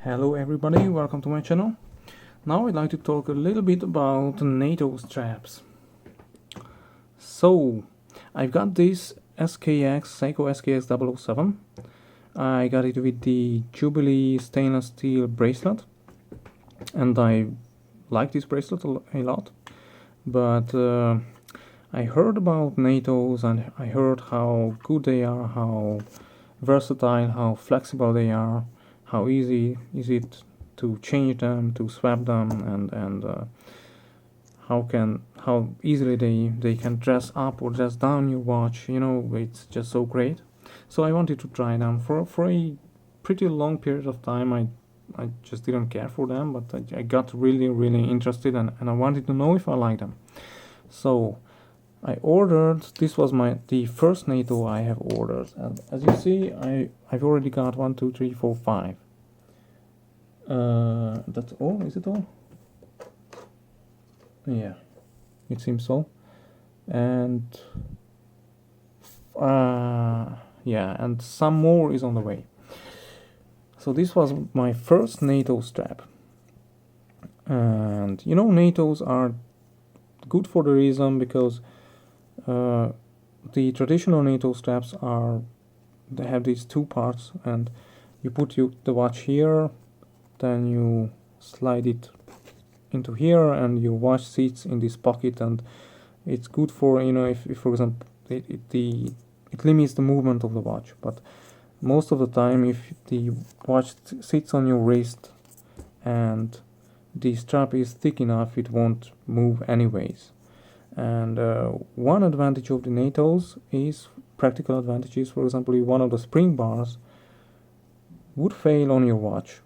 Hello everybody, welcome to my channel. Now I'd like to talk a little bit about NATO straps. So, I've got this Seiko SKX 007. I got it with the Jubilee stainless steel bracelet, and I like this bracelet a lot. But I heard about NATOs and I heard how good they are, how versatile, how flexible they are, how easy is it to change them, to swap them, and how easily they can dress up or dress down your watch. You know, it's just so great. So I wanted to try them for a pretty long period of time. I just didn't care for them, but I got really interested, and I wanted to know if I like them. So I ordered, this was the first NATO I have ordered, and as you see, I've already got 1, 2, 3, 4, 5. That's all? Is it all? Yeah, it seems so. And yeah, and some more is on the way. So this was my first NATO strap, and you know, NATOs are good for the reason because the traditional NATO straps they have these two parts, and you put the watch here, then you slide it into here, and your watch sits in this pocket, and it's good for, you know, if for example it limits the movement of the watch. But most of the time, if the watch sits on your wrist and the strap is thick enough, it won't move anyways. And one advantage of the NATOs is practical advantages. For example, if one of the spring bars would fail on your watch,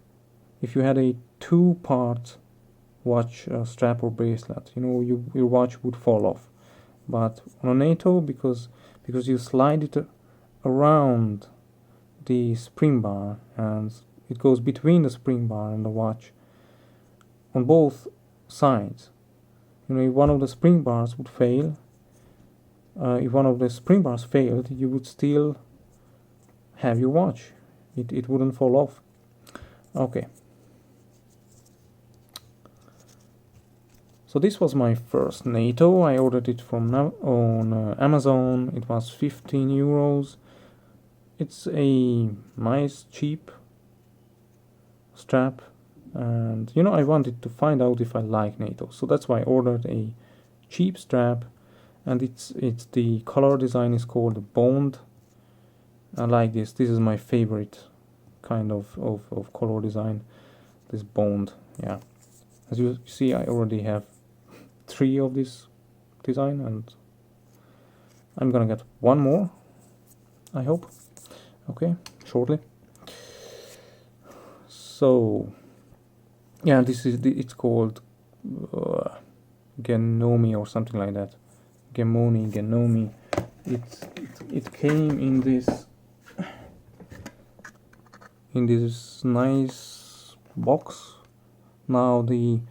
if you had a two-part watch strap or bracelet, you know, your watch would fall off. But on a NATO, because you slide it around the spring bar, and it goes between the spring bar and the watch on both sides. You know, if one of the spring bars would fail, if one of the spring bars failed, you would still have your watch. It wouldn't fall off. Okay. So this was my first NATO. I ordered it on Amazon. It was 15 euros. It's a nice, cheap strap. And you know, I wanted to find out if I like NATO, so that's why I ordered a cheap strap. And it's the color design is called Bond. I like this. This is my favorite kind of color design, this Bond. Yeah, as you see, I already have 3 of this design, and I'm gonna get one more, I hope. Okay, shortly. So yeah, it's called Genomi or something like that. Genomi. It came in this nice box. Now the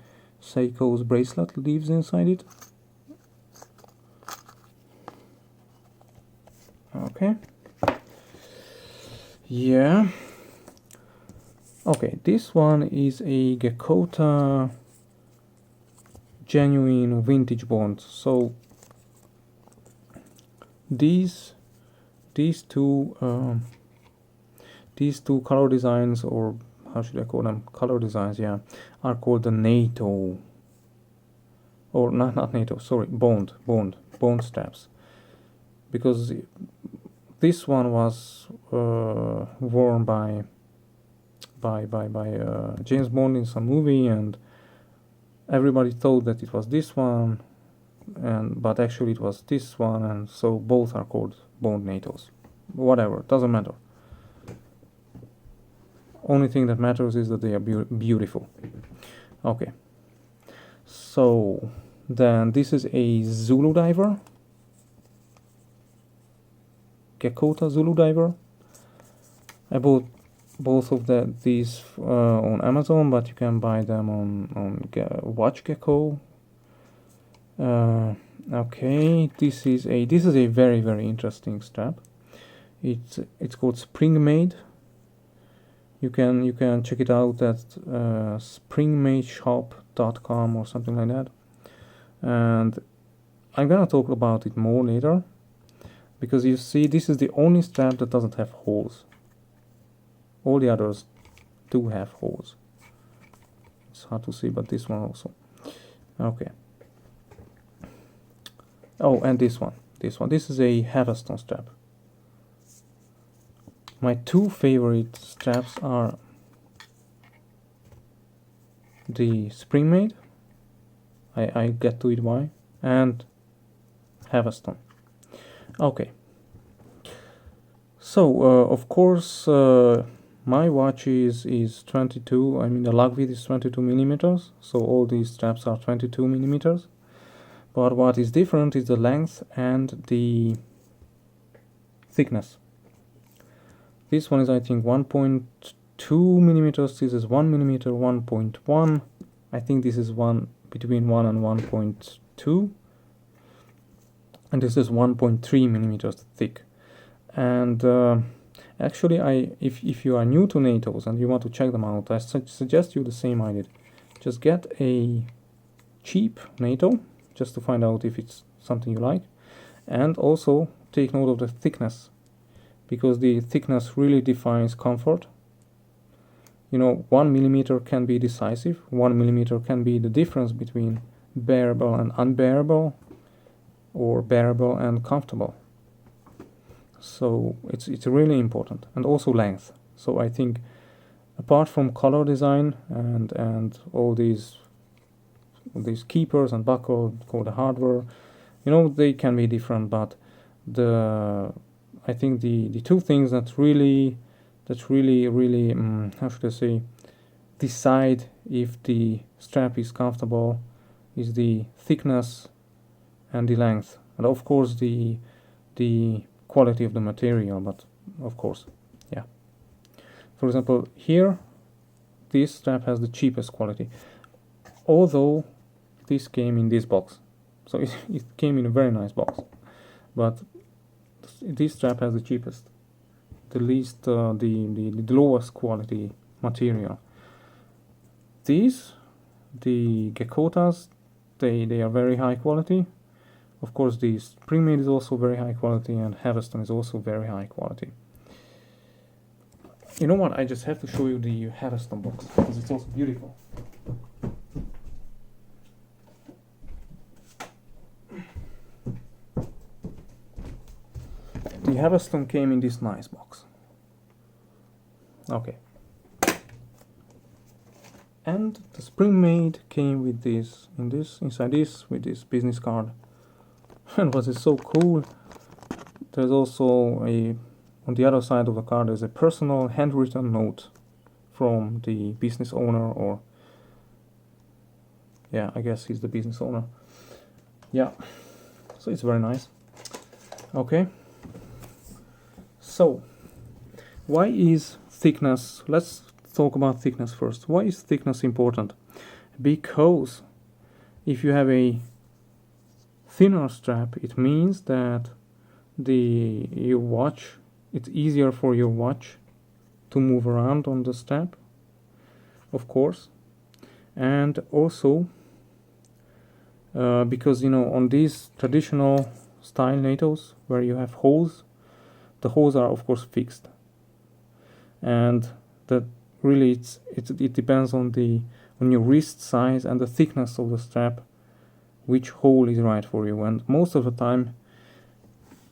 Seiko's bracelet lives inside it. Okay. Yeah. Okay, this one is a Geckota genuine vintage Bond. So these two color designs, or how should I call them? Color designs, yeah, are called the NATO, or not NATO. Sorry, Bond straps, because this one was worn by James Bond in some movie, and everybody thought that it was this one, but actually it was this one, and so both are called Bond NATOs. Whatever, doesn't matter. Only thing that matters is that they are beautiful. Okay, so then this is a Zulu diver, Geckota Zulu diver. I bought both of these on Amazon, but you can buy them on Watch Gecko. Okay, this is a very interesting strap. It's called Spring Made. You can check it out at springmadeshop.com or something like that. And I'm gonna talk about it more later, because you see, this is the only strap that doesn't have holes. All the others do have holes. It's hard to see, but this one also. Okay. Oh, and this one. This is a Haveston strap. My two favorite straps are the Spring Made, I get to it why, and Haveston. Okay. So, of course, my watch is 22, I mean the lug width is 22 millimeters, so all these straps are 22 millimeters. But what is different is the length and the thickness. This one is, I think, 1.2 millimeters, this is 1 millimeter, 1.1. I think this is between 1 and 1.2. And this is 1.3 millimeters thick. And actually, if you are new to NATOs and you want to check them out, I suggest you the same I did. Just get a cheap NATO, just to find out if it's something you like. And also take note of the thickness, because the thickness really defines comfort. You know, 1 millimeter can be decisive. 1 millimeter can be the difference between bearable and unbearable, or bearable and comfortable. So it's really important. And also length. So I think, apart from color design and all these keepers and buckle, the hardware, you know, they can be different, but I think the two things that really how should I say, decide if the strap is comfortable is the thickness and the length, and of course the quality of the material, but of course, yeah. For example, here this strap has the cheapest quality, although this came in this box, so it came in a very nice box, but this strap has the cheapest, the least, the lowest quality material. These, the Geckotas, they are very high quality. Of course, the Spring Made is also very high quality, and Haveston is also very high quality. You know what? I just have to show you the Haveston box, because it's also beautiful. The Haveston came in this nice box. Okay. And the Spring Made came with this, inside this, with this business card. And what is so cool, there's also on the other side of the card, there's a personal handwritten note from the business owner, or, yeah, I guess he's the business owner. Yeah, so it's very nice. Okay. So, why is thickness, let's talk about thickness first. Why is thickness important? Because if you have a thinner strap, it means that your watch, it's easier for your watch to move around on the strap, of course. And also, because, you know, on these traditional style NATOs where you have holes, the holes are of course fixed, and that really it depends on your wrist size and the thickness of the strap, which hole is right for you. And most of the time,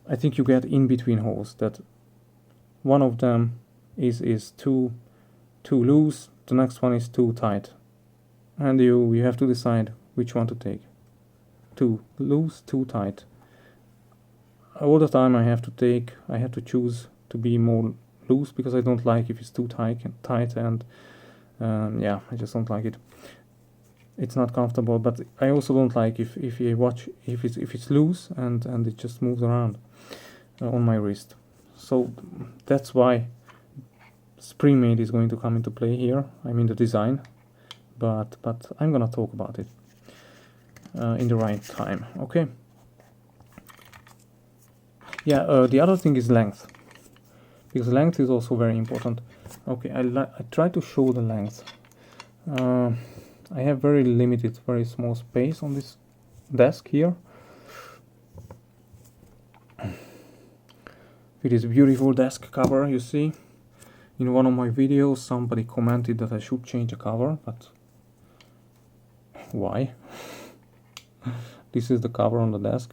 I think you get in between holes, that one of them is too loose, the next one is too tight, and you have to decide which one to take. Too loose, too tight. All the time I have to choose to be more loose, because I don't like if it's too tight, and yeah, I just don't like it. It's not comfortable. But I also don't like if you watch, if it's loose and it just moves around on my wrist. So that's why Spring Made is going to come into play here. I mean the design, but I'm gonna talk about it in the right time. Okay. Yeah, the other thing is length, because length is also very important. Okay, I try to show the length. I have very limited, very small space on this desk here. It is a beautiful desk cover, you see. In one of my videos somebody commented that I should change the cover, but why? This is the cover on the desk.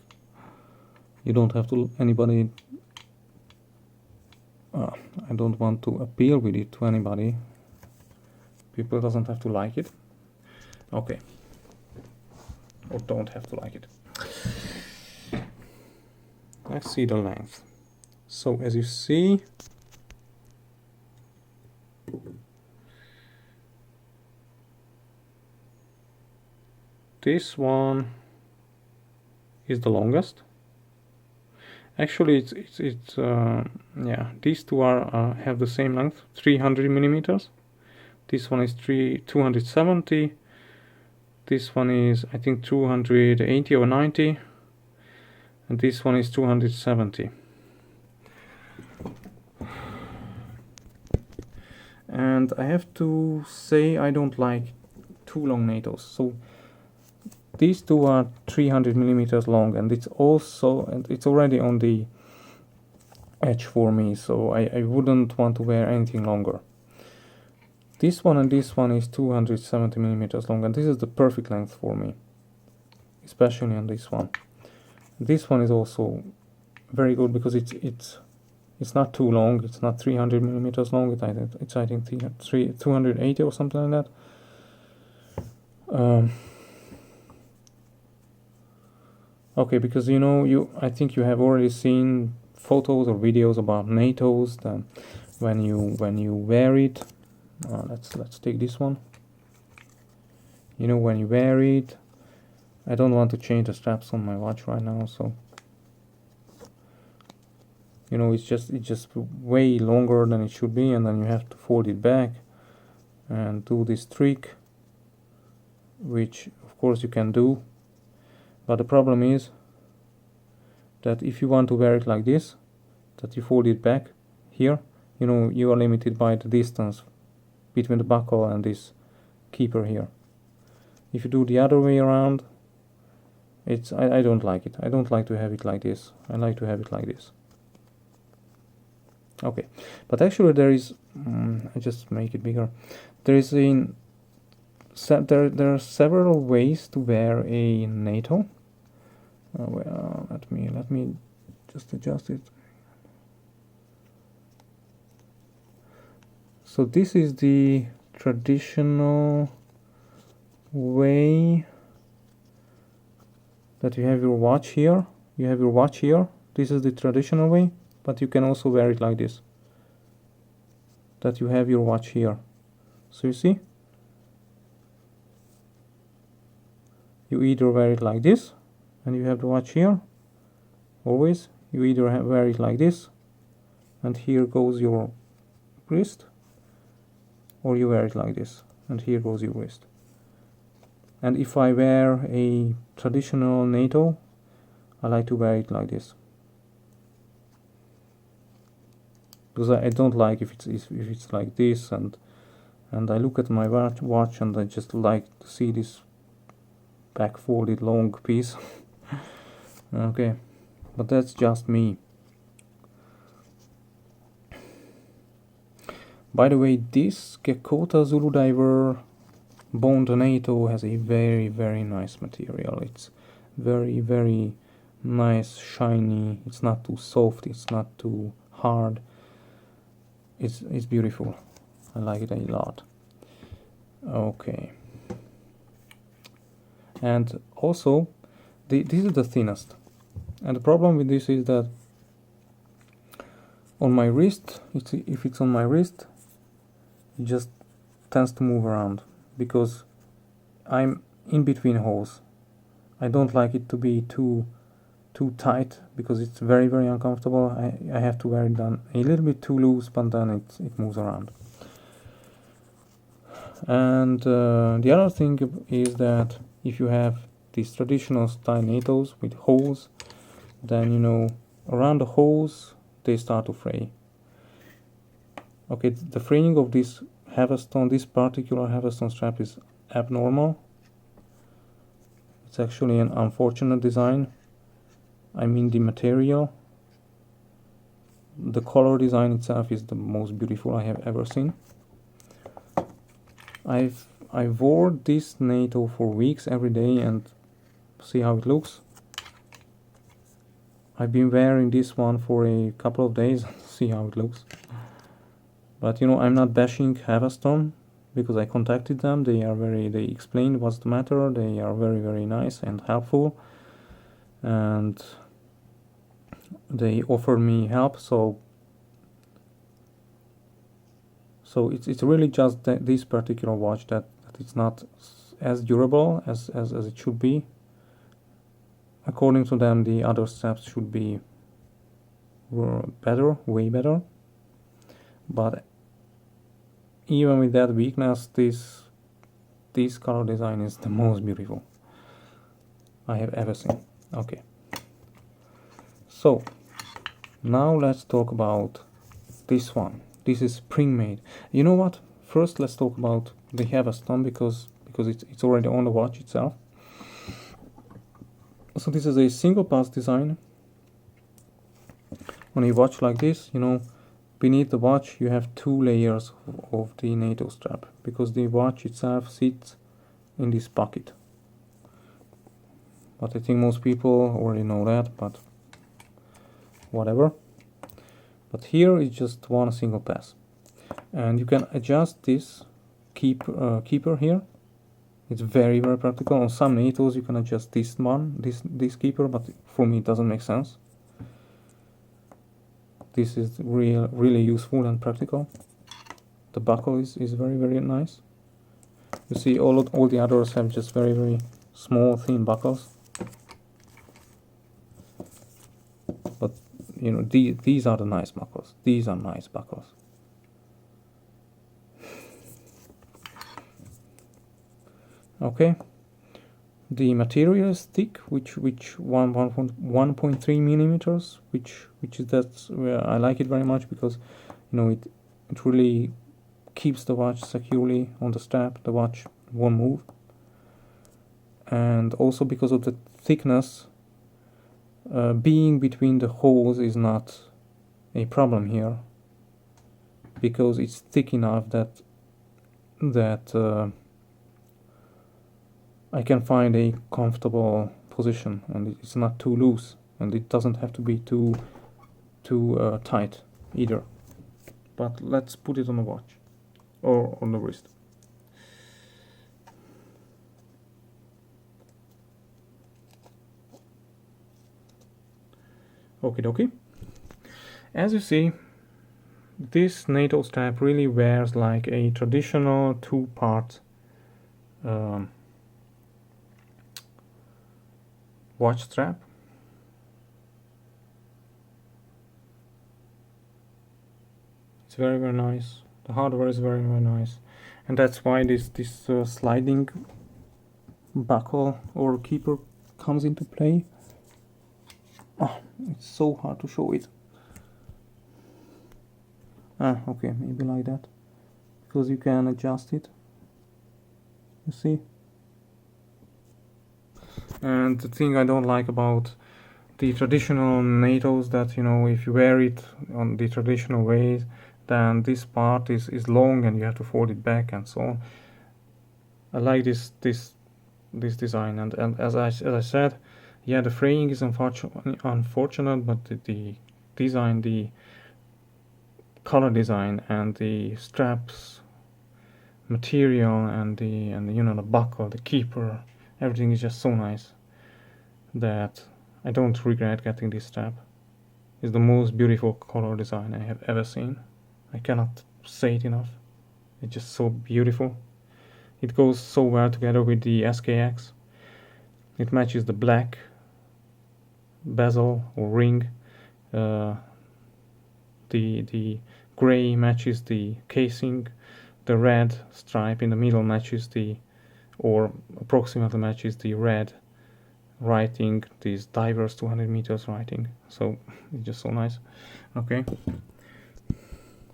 You don't have to, anybody, I don't want to appeal with it to anybody. People doesn't have to like it. Okay. Or don't have to like it. Let's see the length. So as you see, this one is the longest. Actually, it's yeah, these two are have the same length, 300 millimeters. This one is 270. This one is, I think, 280 or 90, and this one is 270. And I have to say I don't like too long NATOs. So these two are 300 millimeters long, and it's already on the edge for me, so I wouldn't want to wear anything longer. This one and this one is 270 millimeters long, and this is the perfect length for me, especially on this one. This one is also very good because it's not too long. It's not 300 millimeters long. It's I think 280 or something like that. Okay, because you know, I think you have already seen photos or videos about NATOs. Then when you wear it, let's take this one. You know, when you wear it, I don't want to change the straps on my watch right now, so you know, it's just way longer than it should be, and then you have to fold it back and do this trick, which of course you can do. But the problem is that if you want to wear it like this, that you fold it back here, you know, you are limited by the distance between the buckle and this keeper here. If you do the other way around, I don't like it. I don't like to have it like this. I like to have it like this. Okay, but actually there is, I just make it bigger. There is there are several ways to wear a NATO. Well, let me just adjust it. So this is the traditional way that you have your watch here. You have your watch here. This is the traditional way, but you can also wear it like this. That you have your watch here. So you see? You either wear it like this, and you have the watch here. Always. You either wear it like this, and here goes your wrist, or you wear it like this, and here goes your wrist. And if I wear a traditional NATO, I like to wear it like this, because I don't like if it's like this, and I look at my watch and I just like to see this back folded long piece. Okay, but that's just me. By the way, this Geckota Zulu Diver Bond NATO has a very, very nice material. It's very, very nice, shiny. It's not too soft, it's not too hard. It's beautiful. I like it a lot. Okay. And also, this is the thinnest. And the problem with this is that on my wrist, if it's on my wrist, it just tends to move around because I'm in between holes. I don't like it to be too tight because it's very, very uncomfortable. I have to wear it down a little bit too loose, but then it moves around. And the other thing is that if you have these traditional style NATOs with holes, then you know, around the holes they start to fray. Okay, the framing of this Haveston, this particular Haveston strap is abnormal. It's actually an unfortunate design. I mean the material. The color design itself is the most beautiful I have ever seen. I wore this NATO for weeks every day and see how it looks. I've been wearing this one for a couple of days, see how it looks. But you know, I'm not bashing Haveston because I contacted them. They explained what's the matter. They are very, very nice and helpful, and they offered me help. So it's really just this particular watch that it's not as durable as it should be. According to them, the other straps should be better, way better. But even with that weakness, this color design is the most beautiful I have ever seen. Okay, so now let's talk about this one. This is Spring Made. You know what? First, let's talk about the Haveston because it's already on the watch itself. So this is a single pass design. On a watch like this, you know, beneath the watch you have 2 layers of the NATO strap because the watch itself sits in this pocket. But I think most people already know that, but whatever. But here it's just one single pass, and you can adjust this keeper here. It's very, very practical. On some NATOs you can adjust this keeper, but for me it doesn't make sense. This is really useful and practical. The buckle is very, very nice. You see, all the others have just very, very small, thin buckles. But you know, these are the nice buckles. These are nice buckles. Okay, the material is thick, which 1.3 millimeters, which is that's where I like it very much because you know it really keeps the watch securely on the strap. The watch won't move, and also because of the thickness, being between the holes is not a problem here because it's thick enough that I can find a comfortable position, and it's not too loose, and it doesn't have to be too tight either. But let's put it on the watch or on the wrist. Okie dokie. As you see, this NATO strap really wears like a traditional 2-part watch strap. It's very, very nice. The hardware is very, very nice, and that's why this sliding buckle or keeper comes into play. Oh, it's so hard to show it. Okay, maybe like that, because you can adjust it. You see? And the thing I don't like about the traditional NATOs that, you know, if you wear it on the traditional way, then this part is long and you have to fold it back and so on. I like this design, and as I said, yeah, the fraying is unfortunate, but the design, the color design, and the straps material, and the you know, the buckle, the keeper, everything is just so nice that I don't regret getting this strap. It's the most beautiful color design I have ever seen. I cannot say it enough. It's just so beautiful. It goes so well together with the SKX. It matches the black bezel or ring. The gray matches the casing. The red stripe in the middle matches or approximately matches the red writing, this diverse 200 meters writing. So it's just so nice. Okay,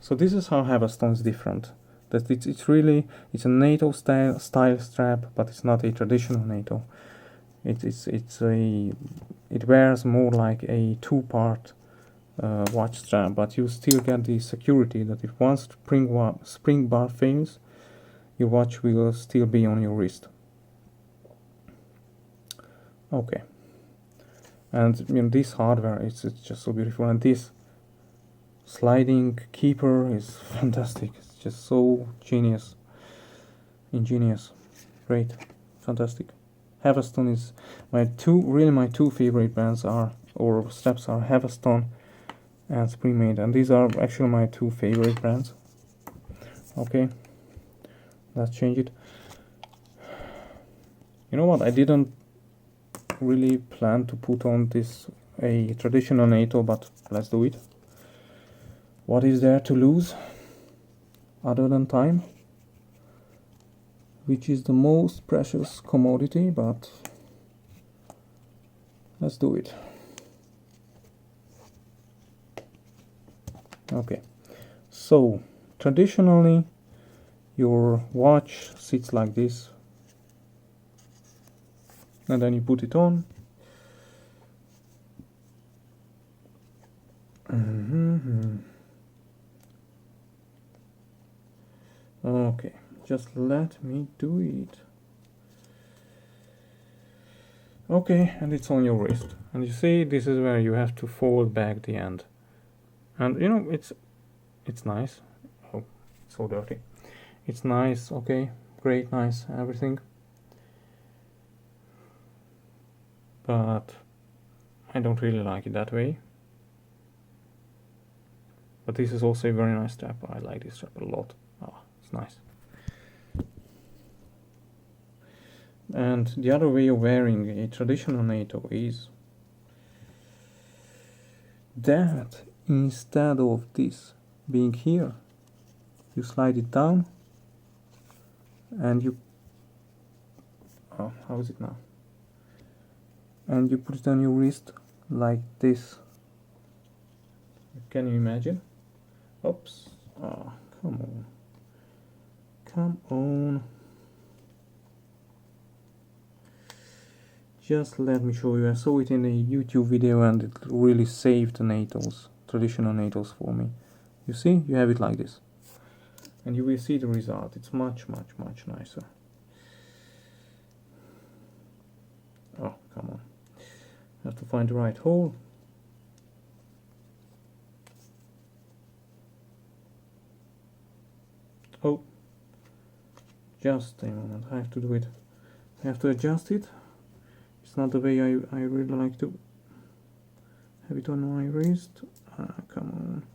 So this is how Haveston is different. That it's really, it's a NATO style strap, but it's not a traditional NATO. It wears more like a two-part watch strap, but you still get the security that if one spring bar fails, your watch will still be on your wrist. Okay, and you know, this hardware, it's just so beautiful, and this sliding keeper is fantastic. It's just so ingenious, great, fantastic. Haveston is my two favorite bands or straps are Haveston and Spring Made, and these are actually my two favorite brands. Okay, let's change it. You know what, I didn't really plan to put on this a traditional NATO, but let's do it. What is there to lose other than time, which is the most precious commodity, but let's do it. Okay, so traditionally your watch sits like this, and then you put it on. Okay, just let me do it. Okay, and it's on your wrist, and you see this is where you have to fold back the end, and you know it's nice. Oh, it's so dirty. It's nice. Okay, great, nice, everything, but I don't really like it that way. But this is also a very nice strap. I like this strap a lot. Oh, it's nice. And the other way of wearing a traditional NATO is that instead of this being here, you slide it down and you, oh, how is it now? And you put it on your wrist like this. Can you imagine? Oops. Oh, come on. Come on. Just let me show you. I saw it in a YouTube video and it really saved the NATOs, traditional NATOs for me. You see, you have it like this. And you will see the result. It's much, much, much nicer. Oh, come on. I have to find the right hole. Oh, just a moment. I have to do it. I have to adjust it. It's not the way I really like to have it on my wrist. Come on.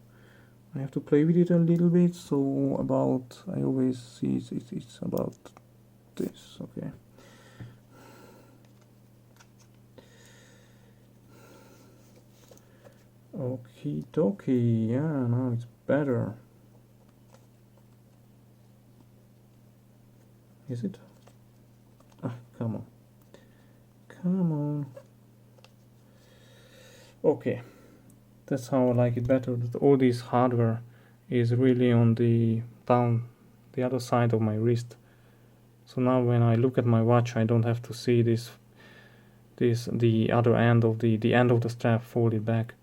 I have to play with it a little bit. So about, I always see it's about this. Okay. Okie dokie. Yeah, now it's better. Is it? Ah, come on. Come on. Okay. That's how I like it better. That all this hardware is really on the the other side of my wrist. So now when I look at my watch, I don't have to see the other end of the end of the strap folded back.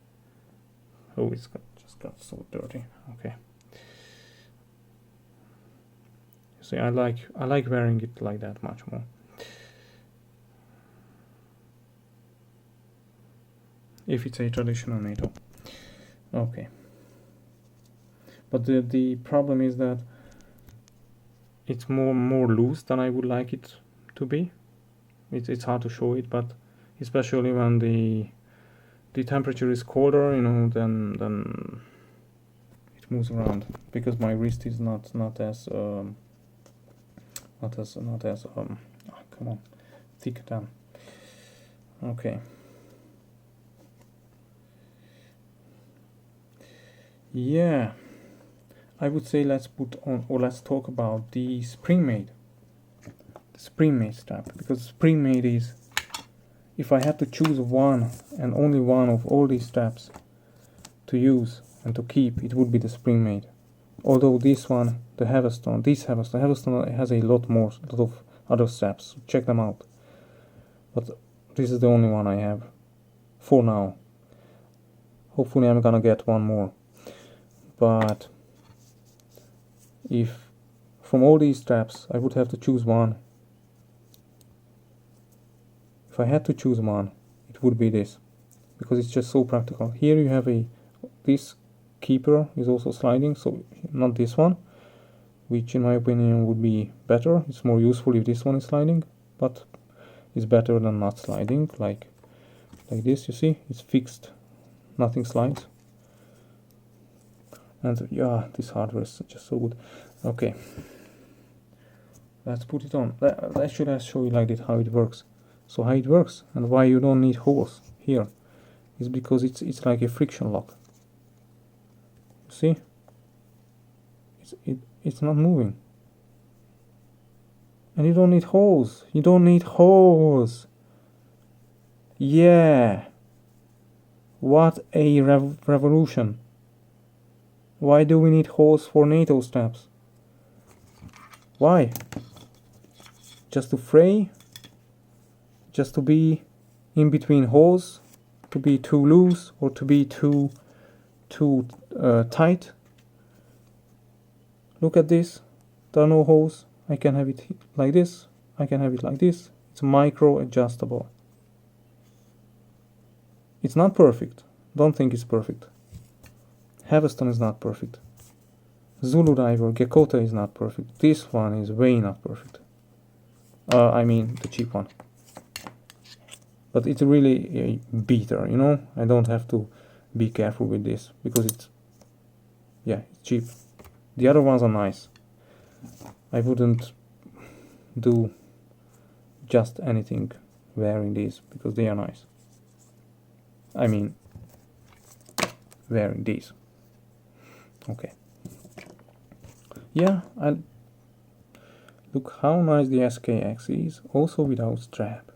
Oh, just got so dirty. Okay. See, I like wearing it like that much more. If it's a traditional NATO. Okay. But the problem is that it's more loose than I would like it to be. It's hard to show it, but especially when the temperature is colder, you know, then it moves around, because my wrist is not as oh, come on, thick then. Okay. Yeah, I would say let's talk about the Spring Made strap, because Spring Made is, if I had to choose one and only one of all these straps to use and to keep, it would be the Spring Made. Although this one, the Haveston, Haveston has a lot of other straps. Check them out. But this is the only one I have for now. Hopefully I'm gonna get one more. But if from all these straps I would have to choose one, if I had to choose one, it would be this, because it's just so practical. Here you have this keeper is also sliding, so not this one, which in my opinion would be better. It's more useful if this one is sliding, but it's better than not sliding, like this. You see, it's fixed, nothing slides. And yeah, this hardware is just so good. Okay, let's put it on. Actually, I'll show you like this how it works. So how it works and why you don't need holes here is because it's like a friction lock. You see, it's not moving, and you don't need holes. You don't need holes. Yeah, what a revolution! Why do we need holes for NATO straps? Why? Just to fray? Just to be in between holes? To be too loose or to be too tight? Look at this. There are no holes. I can have it like this. I can have it like this. It's micro adjustable. It's not perfect. Don't think it's perfect. Haveston is not perfect. Zulu Diver, Geckota is not perfect. This one is way not perfect. I mean the cheap one. But it's really a beater, you know? I don't have to be careful with this because it's cheap. The other ones are nice. I wouldn't do just anything wearing these because they are nice. I mean wearing these. Okay. Yeah, look how nice the SKX is, also without strap.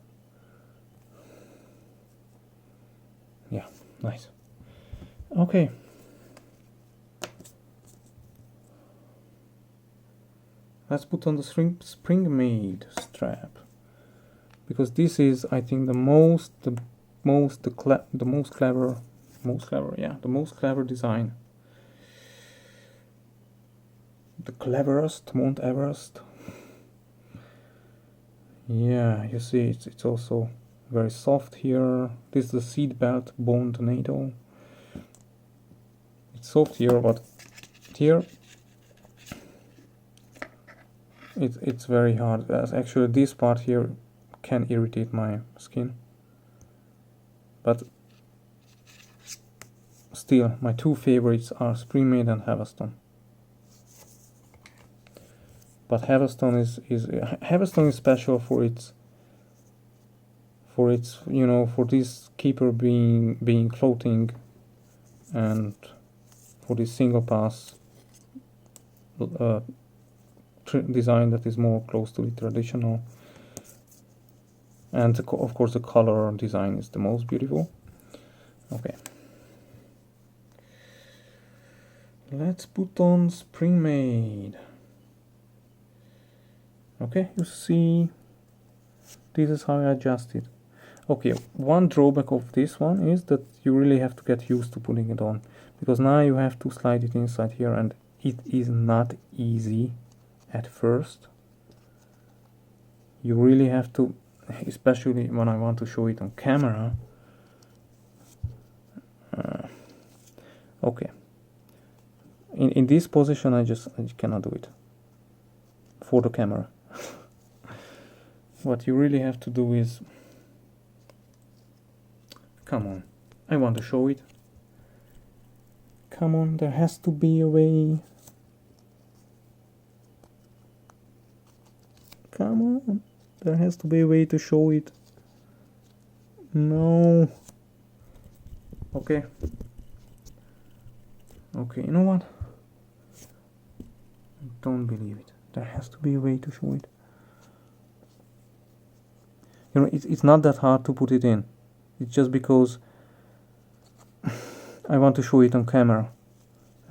Yeah, nice. Okay. Let's put on the Spring Made strap, because this is, I think, the most clever design. The cleverest, Mount Everest. Yeah, you see, it's also very soft here. This is the seat belt bone to NATO. It's soft here, but here it's very hard. Actually, this part here can irritate my skin. But still, my two favorites are Spring Made and Haveston. But Haveston is special for its you know, for this keeper being floating, and for this single pass design that is more close to the traditional, and of course the color design is the most beautiful. Okay, let's put on Spring Made. Okay, you see, this is how I adjust it. Okay, one drawback of this one is that you really have to get used to putting it on, because now you have to slide it inside here, and it is not easy at first. You really have to, especially when I want to show it on camera. Okay, in this position I cannot do it for the camera. What you really have to do is, come on, I want to show it. Come on, there has to be a way. Come on, there has to be a way to show it. No. Okay. Okay, you know what? I don't believe it. There has to be a way to show it. You know, it's not that hard to put it in. It's just because I want to show it on camera,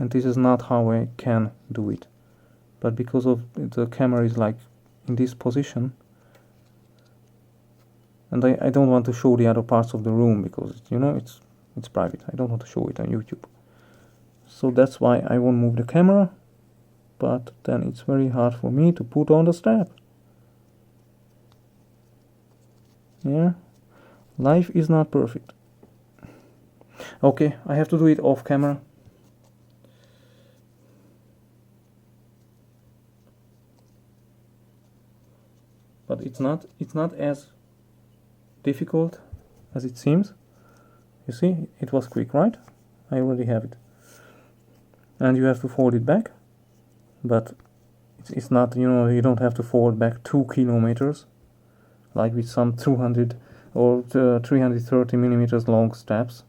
and this is not how I can do it. But because of the camera is like in this position, and I don't want to show the other parts of the room because, you know, it's private. I don't want to show it on YouTube. So that's why I won't move the camera, but then it's very hard for me to put on the strap. Yeah, life is not perfect. Okay, I have to do it off camera. But it's not as difficult as it seems. You see, it was quick, right? I already have it. And you have to fold it back, but it's not, you know, you don't have to fold back 2 kilometers like with some 200 or 330 millimeters long straps,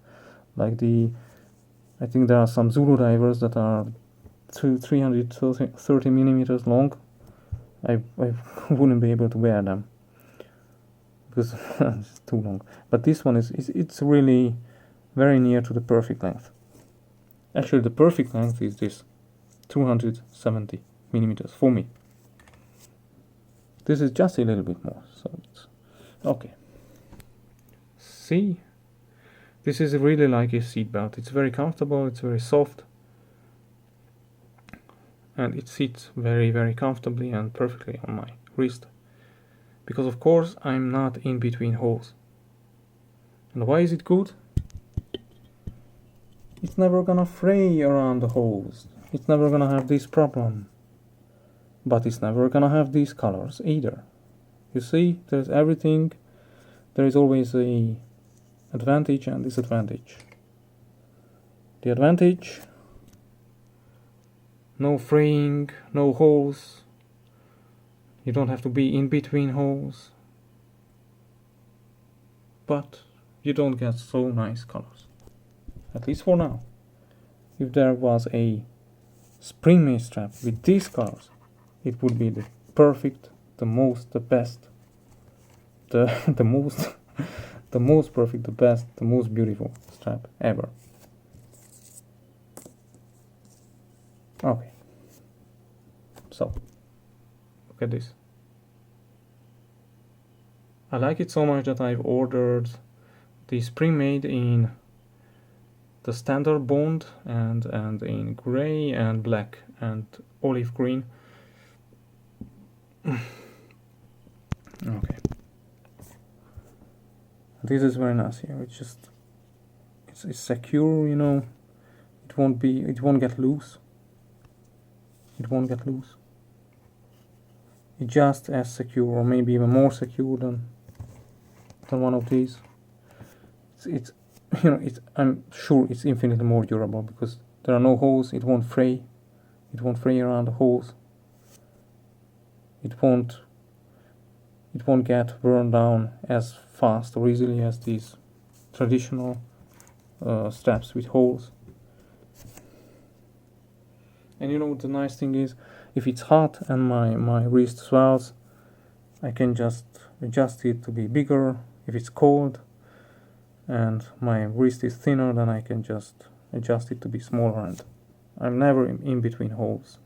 like I think there are some Zulu divers that are 330 millimeters long. I wouldn't be able to wear them because it's too long. But this one it's really very near to the perfect length. Actually, the perfect length is this 270 millimeters for me. This is just a little bit more, so it's okay. See, this is really like a seat belt. It's very comfortable, it's very soft, and it sits very, very comfortably and perfectly on my wrist. Because of course I'm not in between holes. And why is it good? It's never gonna fray around the holes. It's never gonna have this problem. But it's never gonna have these colors either. You see, there's everything. There is always a advantage and disadvantage. The advantage: no fraying, no holes. You don't have to be in between holes. But you don't get so nice colors. At least for now. If there was a Spring Made strap with these colors, it would be the perfect, the most, the best, the most, the most perfect, the best, the most beautiful strap ever. Okay. So, look at this. I like it so much that I've ordered the Spring Made in the standard bond and in gray and black and olive green. Okay. This is very nice here. It's secure, you know. It won't get loose. It won't get loose. It's just as secure, or maybe even more secure than one of these. It's you know, I'm sure it's infinitely more durable because there are no holes. It won't fray. It won't fray around the holes. It won't get worn down as fast or easily as these traditional straps with holes. And you know, the nice thing is, if it's hot and my wrist swells, I can just adjust it to be bigger. If it's cold and my wrist is thinner, then I can just adjust it to be smaller, and I'm never in between holes.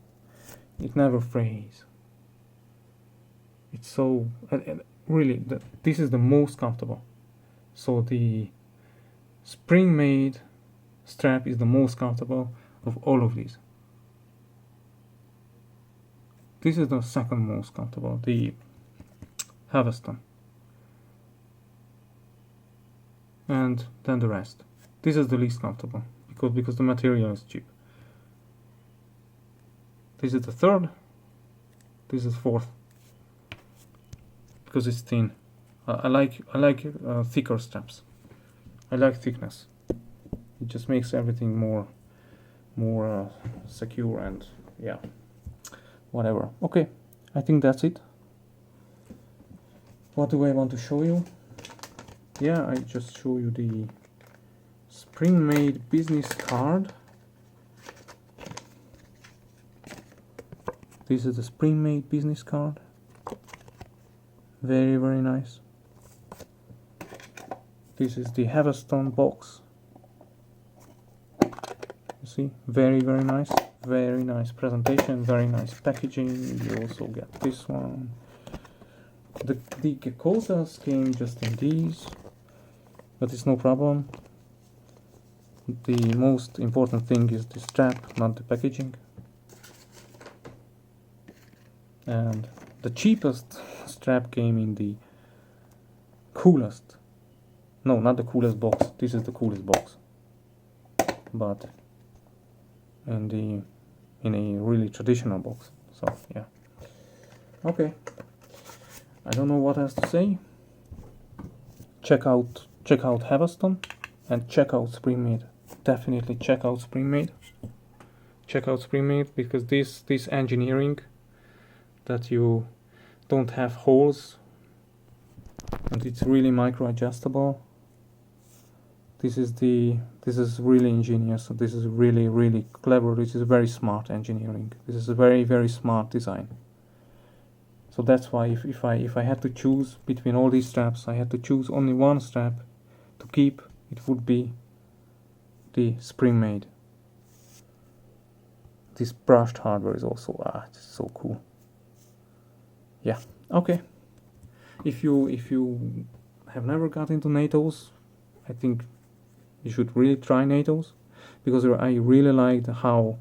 It never frays. It's so really, this is the most comfortable. So the Spring Made strap is the most comfortable of all of these. This is the second most comfortable, the Haveston. And then the rest. This is the least comfortable because the material is cheap. This is the third. This is fourth because it's thin. I like thicker straps. I like thickness. It just makes everything more secure and yeah, whatever. Okay, I think that's it. What do I want to show you? Yeah, I just show you the Spring Made business card. This is the Spring Made business card. Very, very nice. This is the Haveston box. You see, very nice presentation, very nice packaging. You also get this one. The Geckotas came just in these, but it's no problem. The most important thing is the strap, not the packaging. And the cheapest strap came in the coolest, no, not the coolest box, this is the coolest box, but in a really traditional box. So yeah, okay, I don't know what else to say. Check out Haveston and check out Spring Made. Definitely check out Spring Made. Check out Spring Made, because this engineering, that you don't have holes and it's really micro adjustable. This is really ingenious. This is really clever. This is very smart engineering. This is a very smart design. So that's why if I had to choose between all these straps, I had to choose only one strap to keep, it would be the Spring Made. This brushed hardware is also it's so cool. Yeah, okay. If you have never got into NATOs, I think you should really try NATOs, because I really liked how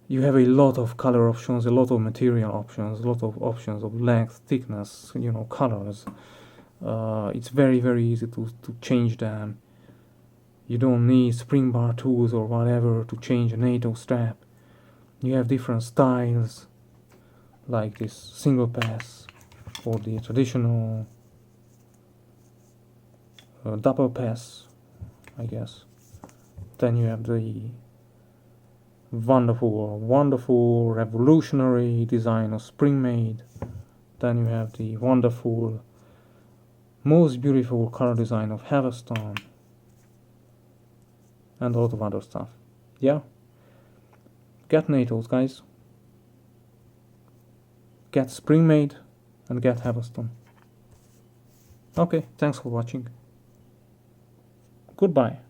you have a lot of color options, a lot of material options, a lot of options of length, thickness, you know, colors. It's very easy to change them. You don't need spring bar tools or whatever to change a NATO strap. You have different styles, like this single pass or the traditional double pass, I guess. Then you have the wonderful revolutionary design of Spring Made. Then you have the wonderful, most beautiful color design of Haveston, and a lot of other stuff. Yeah, get NATOs, guys. Get Spring Made and get Haveston. Okay, thanks for watching. Goodbye.